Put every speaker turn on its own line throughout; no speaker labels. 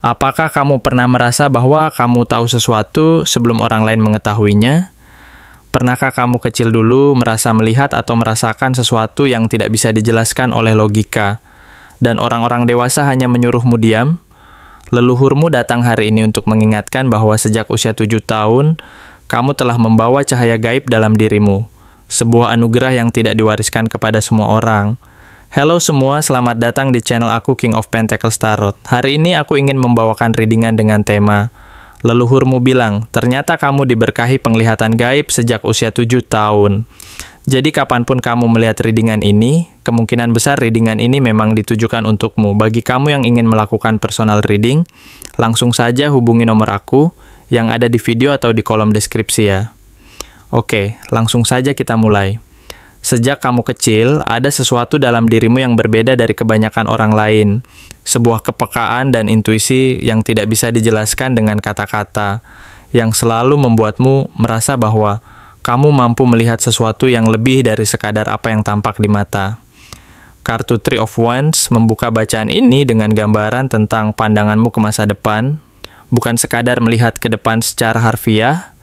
Apakah kamu pernah merasa bahwa kamu tahu sesuatu sebelum orang lain mengetahuinya? Pernahkah kamu kecil dulu merasa melihat atau merasakan sesuatu yang tidak bisa dijelaskan oleh logika, dan orang-orang dewasa hanya menyuruhmu diam? Leluhurmu datang hari ini untuk mengingatkan bahwa sejak usia 7 tahun, kamu telah membawa cahaya gaib dalam dirimu, sebuah anugerah yang tidak diwariskan kepada semua orang. Halo semua, selamat datang di channel aku King of Pentacles Tarot. Hari ini aku ingin membawakan readingan dengan tema Leluhurmu bilang, ternyata kamu diberkahi penglihatan gaib sejak usia 7 tahun. Jadi kapanpun kamu melihat readingan ini, kemungkinan besar readingan ini memang ditujukan untukmu. Bagi kamu yang ingin melakukan personal reading, langsung saja hubungi nomor aku yang ada di video atau di kolom deskripsi ya. Oke, langsung saja kita mulai. Sejak kamu kecil, ada sesuatu dalam dirimu yang berbeda dari kebanyakan orang lain. Sebuah kepekaan dan intuisi yang tidak bisa dijelaskan dengan kata-kata, yang selalu membuatmu merasa bahwa kamu mampu melihat sesuatu yang lebih dari sekadar apa yang tampak di mata. Kartu Three of Wands membuka bacaan ini dengan gambaran tentang pandanganmu ke masa depan, bukan sekadar melihat ke depan secara harfiah,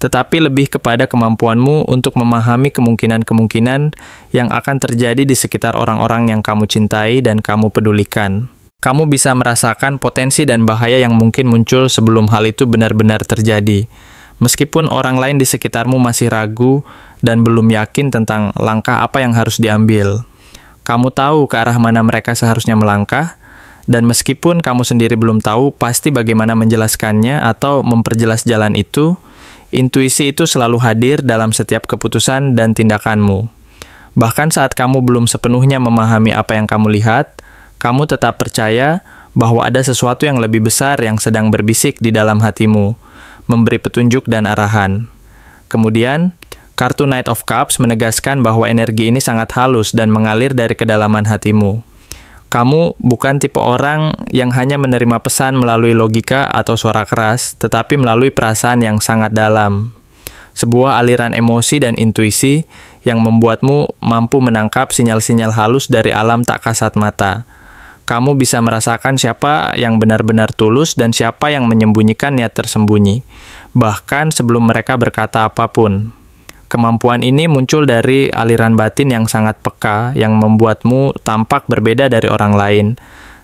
tetapi lebih kepada kemampuanmu untuk memahami kemungkinan-kemungkinan yang akan terjadi di sekitar orang-orang yang kamu cintai dan kamu pedulikan. Kamu bisa merasakan potensi dan bahaya yang mungkin muncul sebelum hal itu benar-benar terjadi. Meskipun orang lain di sekitarmu masih ragu dan belum yakin tentang langkah apa yang harus diambil. Kamu tahu ke arah mana mereka seharusnya melangkah, dan meskipun kamu sendiri belum tahu pasti bagaimana menjelaskannya atau memperjelas jalan itu, intuisi itu selalu hadir dalam setiap keputusan dan tindakanmu. Bahkan saat kamu belum sepenuhnya memahami apa yang kamu lihat, kamu tetap percaya bahwa ada sesuatu yang lebih besar yang sedang berbisik di dalam hatimu, memberi petunjuk dan arahan. Kemudian, kartu Knight of Cups menegaskan bahwa energi ini sangat halus dan mengalir dari kedalaman hatimu. Kamu bukan tipe orang yang hanya menerima pesan melalui logika atau suara keras, tetapi melalui perasaan yang sangat dalam. Sebuah aliran emosi dan intuisi yang membuatmu mampu menangkap sinyal-sinyal halus dari alam tak kasat mata. Kamu bisa merasakan siapa yang benar-benar tulus dan siapa yang menyembunyikan niat tersembunyi, bahkan sebelum mereka berkata apapun. Kemampuan ini muncul dari aliran batin yang sangat peka, yang membuatmu tampak berbeda dari orang lain.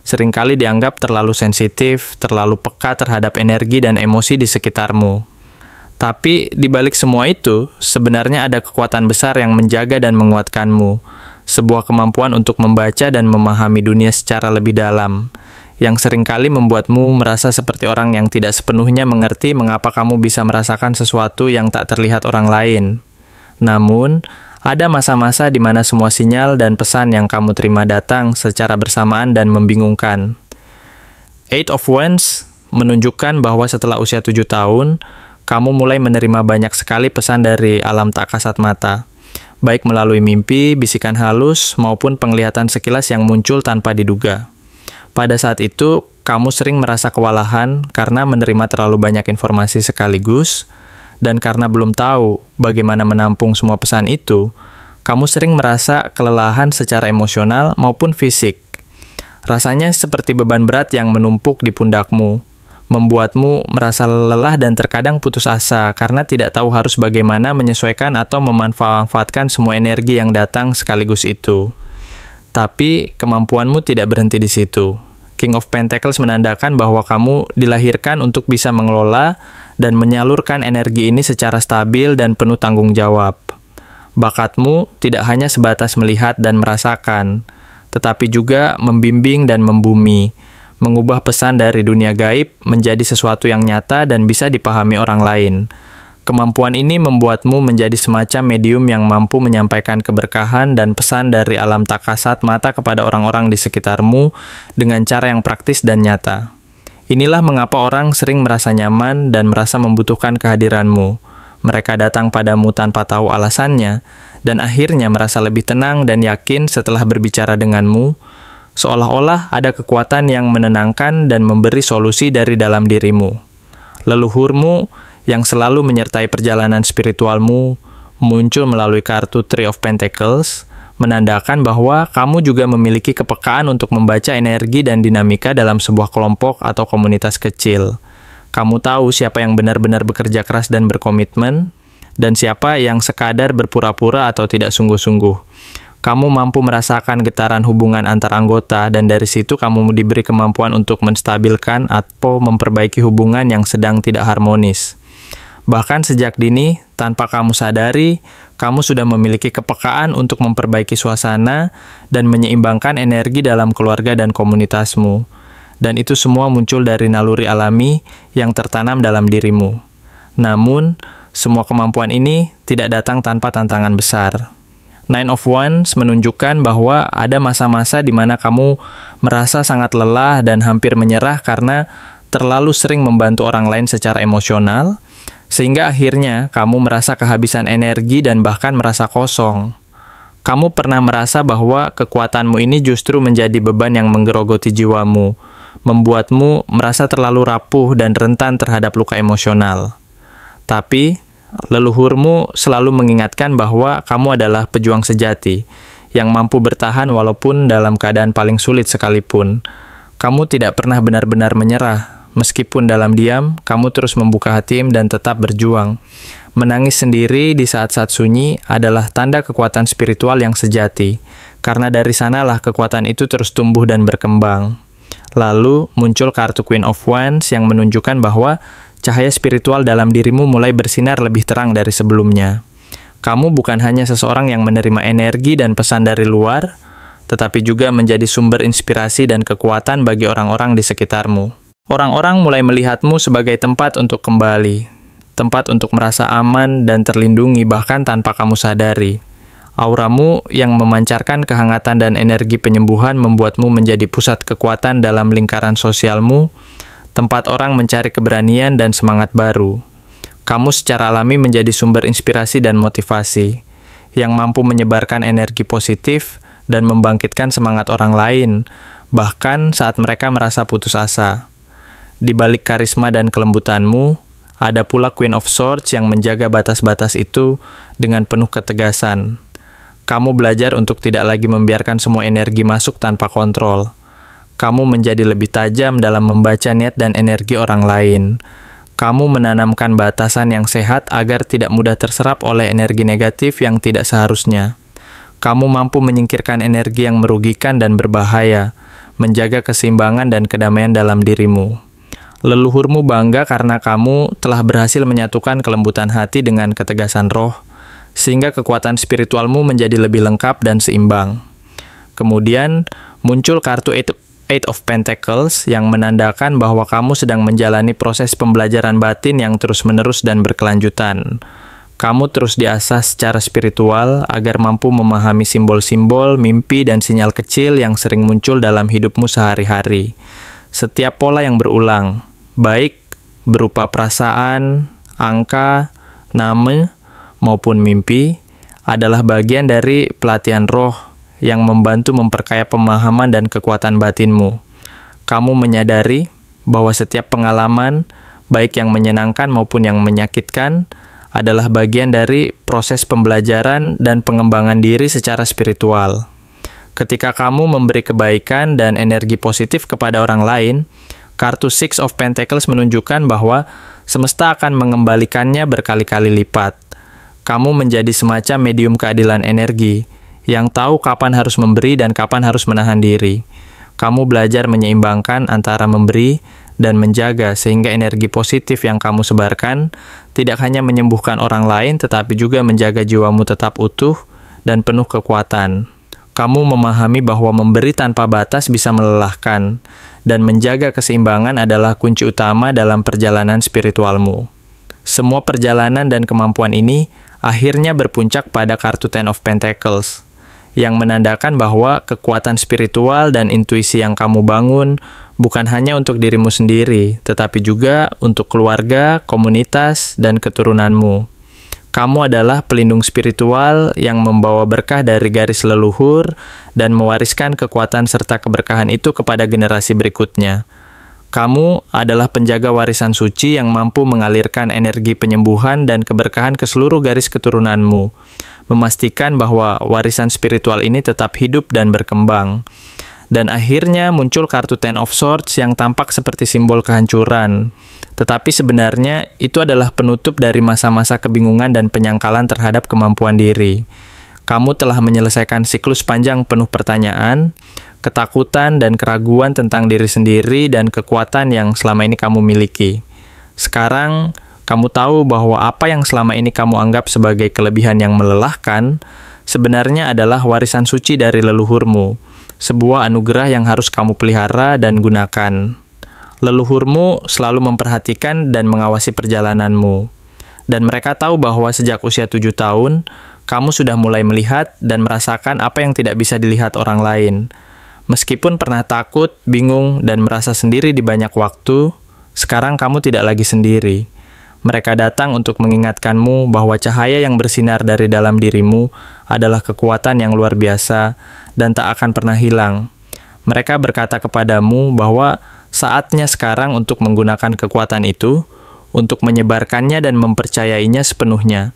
Seringkali dianggap terlalu sensitif, terlalu peka terhadap energi dan emosi di sekitarmu. Tapi di balik semua itu, sebenarnya ada kekuatan besar yang menjaga dan menguatkanmu. Sebuah kemampuan untuk membaca dan memahami dunia secara lebih dalam, yang seringkali membuatmu merasa seperti orang yang tidak sepenuhnya mengerti mengapa kamu bisa merasakan sesuatu yang tak terlihat orang lain. Namun, ada masa-masa di mana semua sinyal dan pesan yang kamu terima datang secara bersamaan dan membingungkan. Eight of Wands menunjukkan bahwa setelah usia 7 tahun, kamu mulai menerima banyak sekali pesan dari alam tak kasat mata, baik melalui mimpi, bisikan halus, maupun penglihatan sekilas yang muncul tanpa diduga. Pada saat itu, kamu sering merasa kewalahan karena menerima terlalu banyak informasi sekaligus, dan karena belum tahu bagaimana menampung semua pesan itu, kamu sering merasa kelelahan secara emosional maupun fisik. Rasanya seperti beban berat yang menumpuk di pundakmu, membuatmu merasa lelah dan terkadang putus asa karena tidak tahu harus bagaimana menyesuaikan atau memanfaatkan semua energi yang datang sekaligus itu. Tapi kemampuanmu tidak berhenti di situ. King of Pentacles menandakan bahwa kamu dilahirkan untuk bisa mengelola dan menyalurkan energi ini secara stabil dan penuh tanggung jawab. Bakatmu tidak hanya sebatas melihat dan merasakan, tetapi juga membimbing dan membumi, mengubah pesan dari dunia gaib menjadi sesuatu yang nyata dan bisa dipahami orang lain. Kemampuan ini membuatmu menjadi semacam medium yang mampu menyampaikan keberkahan dan pesan dari alam tak kasat mata kepada orang-orang di sekitarmu dengan cara yang praktis dan nyata. Inilah mengapa orang sering merasa nyaman dan merasa membutuhkan kehadiranmu. Mereka datang padamu tanpa tahu alasannya, dan akhirnya merasa lebih tenang dan yakin setelah berbicara denganmu, seolah-olah ada kekuatan yang menenangkan dan memberi solusi dari dalam dirimu. Leluhurmu yang selalu menyertai perjalanan spiritualmu muncul melalui kartu Three of Pentacles, menandakan bahwa kamu juga memiliki kepekaan untuk membaca energi dan dinamika dalam sebuah kelompok atau komunitas kecil. Kamu tahu siapa yang benar-benar bekerja keras dan berkomitmen, dan siapa yang sekadar berpura-pura atau tidak sungguh-sungguh. Kamu mampu merasakan getaran hubungan antar anggota, dan dari situ kamu diberi kemampuan untuk menstabilkan atau memperbaiki hubungan yang sedang tidak harmonis. Bahkan sejak dini, tanpa kamu sadari, kamu sudah memiliki kepekaan untuk memperbaiki suasana dan menyeimbangkan energi dalam keluarga dan komunitasmu. Dan itu semua muncul dari naluri alami yang tertanam dalam dirimu. Namun, semua kemampuan ini tidak datang tanpa tantangan besar. Nine of Wands menunjukkan bahwa ada masa-masa di mana kamu merasa sangat lelah dan hampir menyerah karena terlalu sering membantu orang lain secara emosional, sehingga akhirnya kamu merasa kehabisan energi dan bahkan merasa kosong. Kamu pernah merasa bahwa kekuatanmu ini justru menjadi beban yang menggerogoti jiwamu, membuatmu merasa terlalu rapuh dan rentan terhadap luka emosional. Tapi, leluhurmu selalu mengingatkan bahwa kamu adalah pejuang sejati, yang mampu bertahan walaupun dalam keadaan paling sulit sekalipun. Kamu tidak pernah benar-benar menyerah. Meskipun dalam diam, kamu terus membuka hati dan tetap berjuang. Menangis sendiri di saat-saat sunyi adalah tanda kekuatan spiritual yang sejati, karena dari sanalah kekuatan itu terus tumbuh dan berkembang. Lalu muncul kartu Queen of Wands yang menunjukkan bahwa cahaya spiritual dalam dirimu mulai bersinar lebih terang dari sebelumnya. Kamu bukan hanya seseorang yang menerima energi dan pesan dari luar, tetapi juga menjadi sumber inspirasi dan kekuatan bagi orang-orang di sekitarmu. Orang-orang mulai melihatmu sebagai tempat untuk kembali, tempat untuk merasa aman dan terlindungi bahkan tanpa kamu sadari. Auramu yang memancarkan kehangatan dan energi penyembuhan membuatmu menjadi pusat kekuatan dalam lingkaran sosialmu, tempat orang mencari keberanian dan semangat baru. Kamu secara alami menjadi sumber inspirasi dan motivasi, yang mampu menyebarkan energi positif dan membangkitkan semangat orang lain, bahkan saat mereka merasa putus asa. Di balik karisma dan kelembutanmu, ada pula Queen of Swords yang menjaga batas-batas itu dengan penuh ketegasan. Kamu belajar untuk tidak lagi membiarkan semua energi masuk tanpa kontrol. Kamu menjadi lebih tajam dalam membaca niat dan energi orang lain. Kamu menanamkan batasan yang sehat agar tidak mudah terserap oleh energi negatif yang tidak seharusnya. Kamu mampu menyingkirkan energi yang merugikan dan berbahaya, menjaga keseimbangan dan kedamaian dalam dirimu. Leluhurmu bangga karena kamu telah berhasil menyatukan kelembutan hati dengan ketegasan roh, sehingga kekuatan spiritualmu menjadi lebih lengkap dan seimbang. Kemudian, muncul kartu Eight of Pentacles yang menandakan bahwa kamu sedang menjalani proses pembelajaran batin yang terus-menerus dan berkelanjutan. Kamu terus diasah secara spiritual agar mampu memahami simbol-simbol, mimpi, dan sinyal kecil yang sering muncul dalam hidupmu sehari-hari. Setiap pola yang berulang, baik berupa perasaan, angka, nama, maupun mimpi, adalah bagian dari pelatihan roh yang membantu memperkaya pemahaman dan kekuatan batinmu. Kamu menyadari bahwa setiap pengalaman, baik yang menyenangkan maupun yang menyakitkan, adalah bagian dari proses pembelajaran dan pengembangan diri secara spiritual. Ketika kamu memberi kebaikan dan energi positif kepada orang lain, kartu Six of Pentacles menunjukkan bahwa semesta akan mengembalikannya berkali-kali lipat. Kamu menjadi semacam medium keadilan energi, yang tahu kapan harus memberi dan kapan harus menahan diri. Kamu belajar menyeimbangkan antara memberi dan menjaga sehingga energi positif yang kamu sebarkan tidak hanya menyembuhkan orang lain tetapi juga menjaga jiwamu tetap utuh dan penuh kekuatan. Kamu memahami bahwa memberi tanpa batas bisa melelahkan, dan menjaga keseimbangan adalah kunci utama dalam perjalanan spiritualmu. Semua perjalanan dan kemampuan ini akhirnya berpuncak pada kartu Ten of Pentacles, yang menandakan bahwa kekuatan spiritual dan intuisi yang kamu bangun bukan hanya untuk dirimu sendiri, tetapi juga untuk keluarga, komunitas, dan keturunanmu. Kamu adalah pelindung spiritual yang membawa berkah dari garis leluhur dan mewariskan kekuatan serta keberkahan itu kepada generasi berikutnya. Kamu adalah penjaga warisan suci yang mampu mengalirkan energi penyembuhan dan keberkahan ke seluruh garis keturunanmu, memastikan bahwa warisan spiritual ini tetap hidup dan berkembang. Dan akhirnya muncul kartu Ten of Swords yang tampak seperti simbol kehancuran. Tetapi sebenarnya itu adalah penutup dari masa-masa kebingungan dan penyangkalan terhadap kemampuan diri. Kamu telah menyelesaikan siklus panjang penuh pertanyaan, ketakutan, dan keraguan tentang diri sendiri dan kekuatan yang selama ini kamu miliki. Sekarang, kamu tahu bahwa apa yang selama ini kamu anggap sebagai kelebihan yang melelahkan, sebenarnya adalah warisan suci dari leluhurmu, sebuah anugerah yang harus kamu pelihara dan gunakan. Leluhurmu selalu memperhatikan dan mengawasi perjalananmu, dan mereka tahu bahwa sejak usia 7 tahun, kamu sudah mulai melihat dan merasakan apa yang tidak bisa dilihat orang lain. Meskipun pernah takut, bingung, dan merasa sendiri di banyak waktu, sekarang kamu tidak lagi sendiri. Mereka datang untuk mengingatkanmu bahwa cahaya yang bersinar dari dalam dirimu adalah kekuatan yang luar biasa dan tak akan pernah hilang. Mereka berkata kepadamu bahwa saatnya sekarang untuk menggunakan kekuatan itu, untuk menyebarkannya dan mempercayainya sepenuhnya,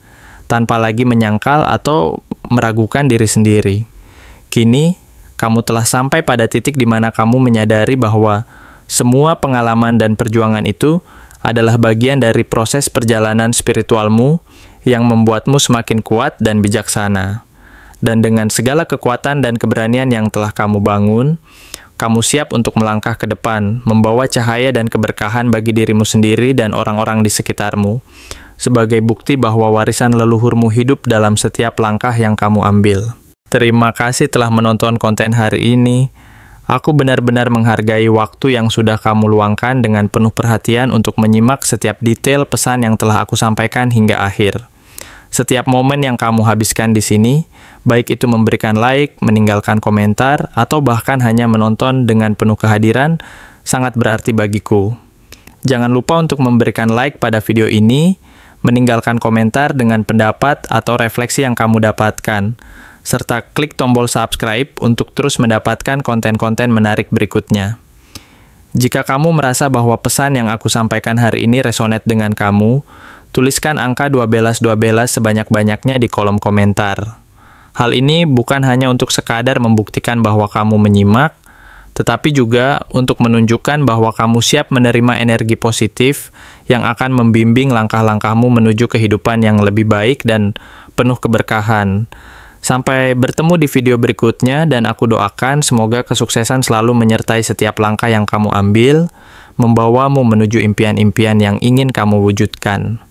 tanpa lagi menyangkal atau meragukan diri sendiri. Kini, kamu telah sampai pada titik di mana kamu menyadari bahwa semua pengalaman dan perjuangan itu adalah bagian dari proses perjalanan spiritualmu yang membuatmu semakin kuat dan bijaksana. Dan dengan segala kekuatan dan keberanian yang telah kamu bangun, kamu siap untuk melangkah ke depan, membawa cahaya dan keberkahan bagi dirimu sendiri dan orang-orang di sekitarmu, sebagai bukti bahwa warisan leluhurmu hidup dalam setiap langkah yang kamu ambil. Terima kasih telah menonton konten hari ini. Aku benar-benar menghargai waktu yang sudah kamu luangkan dengan penuh perhatian untuk menyimak setiap detail pesan yang telah aku sampaikan hingga akhir. Setiap momen yang kamu habiskan di sini, baik itu memberikan like, meninggalkan komentar, atau bahkan hanya menonton dengan penuh kehadiran, sangat berarti bagiku. Jangan lupa untuk memberikan like pada video ini, meninggalkan komentar dengan pendapat atau refleksi yang kamu dapatkan, serta klik tombol subscribe untuk terus mendapatkan konten-konten menarik berikutnya. Jika kamu merasa bahwa pesan yang aku sampaikan hari ini resonate dengan kamu, tuliskan angka 1212 sebanyak-banyaknya di kolom komentar. Hal ini bukan hanya untuk sekadar membuktikan bahwa kamu menyimak, tetapi juga untuk menunjukkan bahwa kamu siap menerima energi positif yang akan membimbing langkah-langkahmu menuju kehidupan yang lebih baik dan penuh keberkahan. Sampai bertemu di video berikutnya, dan aku doakan semoga kesuksesan selalu menyertai setiap langkah yang kamu ambil, membawamu menuju impian-impian yang ingin kamu wujudkan.